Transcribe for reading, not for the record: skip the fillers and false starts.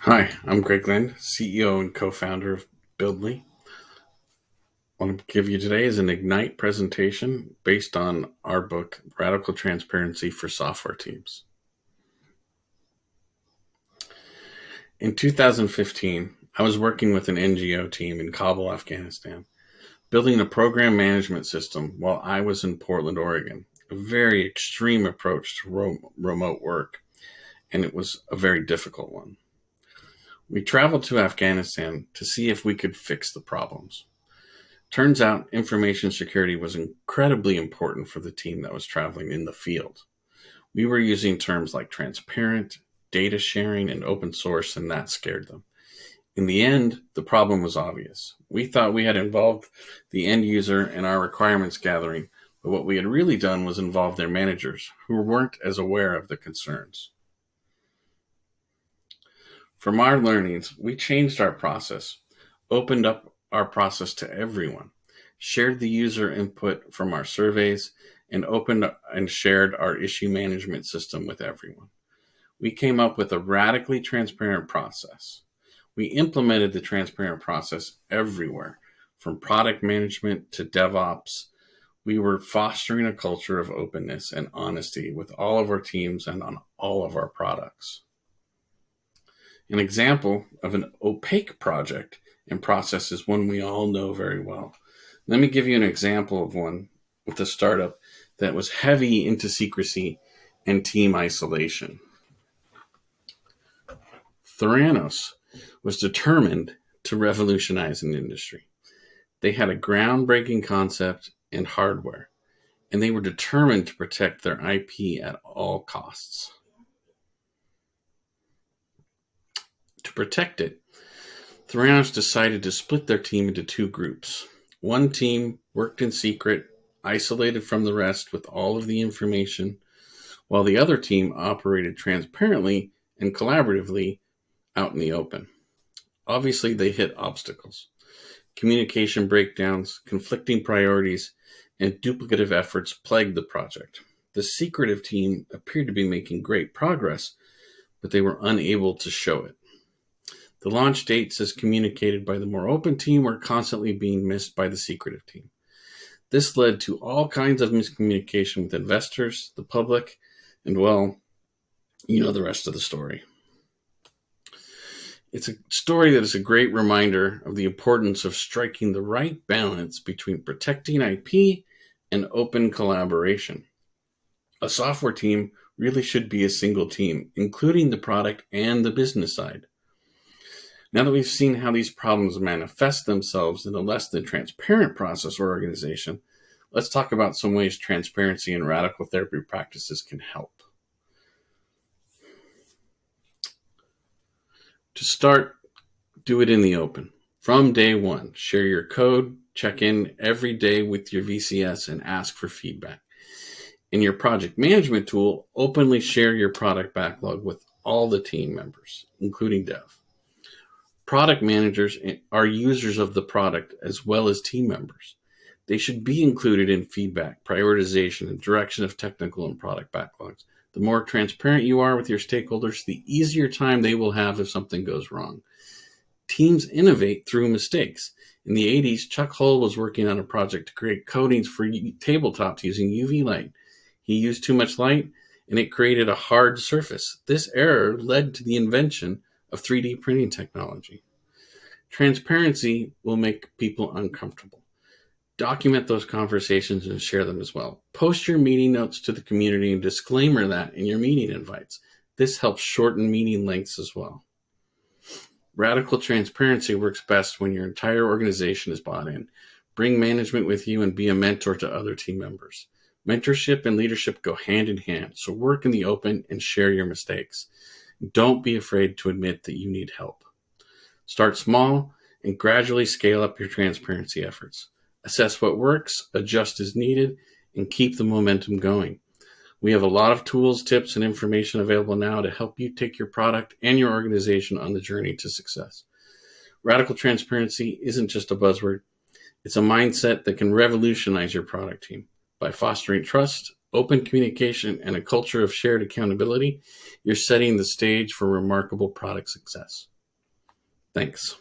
Hi, I'm Greg Lind, CEO and co-founder of Buildly. What I'm going to give you today is an Ignite presentation based on our book, Radical Transparency for Software Teams. In 2015, I was working with an NGO team in Kabul, Afghanistan, building a program management system while I was in Portland, Oregon. A very extreme approach to remote work, and it was a very difficult one. We traveled to Afghanistan to see if we could fix the problems. Turns out information security was incredibly important for the team that was traveling in the field. We were using terms like transparent, data sharing, and open source, and that scared them. In the end, the problem was obvious. We thought we had involved the end user in our requirements gathering, but what we had really done was involve their managers, who weren't as aware of the concerns. From our learnings, we changed our process, opened up our process to everyone, shared the user input from our surveys, and opened and shared our issue management system with everyone. We came up with a radically transparent process. We implemented the transparent process everywhere, from product management to DevOps. We were fostering a culture of openness and honesty with all of our teams and on all of our products. An example of an opaque project and process is one we all know very well. Let me give you an example of one with a startup that was heavy into secrecy and team isolation. Theranos was determined to revolutionize an industry. They had a groundbreaking concept and hardware, and they were determined to protect their IP at all costs. To protect it, Theranos decided to split their team into two groups. One team worked in secret, isolated from the rest with all of the information, while the other team operated transparently and collaboratively out in the open. Obviously, they hit obstacles. Communication breakdowns, conflicting priorities, and duplicative efforts plagued the project. The secretive team appeared to be making great progress, but they were unable to show it. The launch dates, as communicated by the more open team, were constantly being missed by the secretive team. This led to all kinds of miscommunication with investors, the public, and, well, you know the rest of the story. It's a story that is a great reminder of the importance of striking the right balance between protecting IP and open collaboration. A software team really should be a single team, including the product and the business side. Now that we've seen how these problems manifest themselves in a less than transparent process or organization, let's talk about some ways transparency and radical therapy practices can help. To start, do it in the open. From day one, share your code, check in every day with your VCS, and ask for feedback. In your project management tool, openly share your product backlog with all the team members, including dev. Product managers are users of the product as well as team members. They should be included in feedback, prioritization, and direction of technical and product backlogs. The more transparent you are with your stakeholders, the easier time they will have if something goes wrong. Teams innovate through mistakes. In the 80s, Chuck Hull was working on a project to create coatings for tabletops using UV light. He used too much light, and it created a hard surface. This error led to the invention of 3D printing technology. Transparency will make people uncomfortable. Document those conversations and share them as well. Post your meeting notes to the community and disclaimer that in your meeting invites. This helps shorten meeting lengths as well. Radical transparency works best when your entire organization is bought in. Bring management with you and be a mentor to other team members. Mentorship and leadership go hand in hand, so work in the open and share your mistakes. Don't be afraid to admit that you need help. Start small and gradually scale up your transparency efforts. Assess what works, adjust as needed, and keep the momentum going. We have a lot of tools, tips, and information available now to help you take your product and your organization on the journey to success. Radical transparency isn't just a buzzword. It's a mindset that can revolutionize your product team. By fostering trust, open communication, and a culture of shared accountability, you're setting the stage for remarkable product success. Thanks.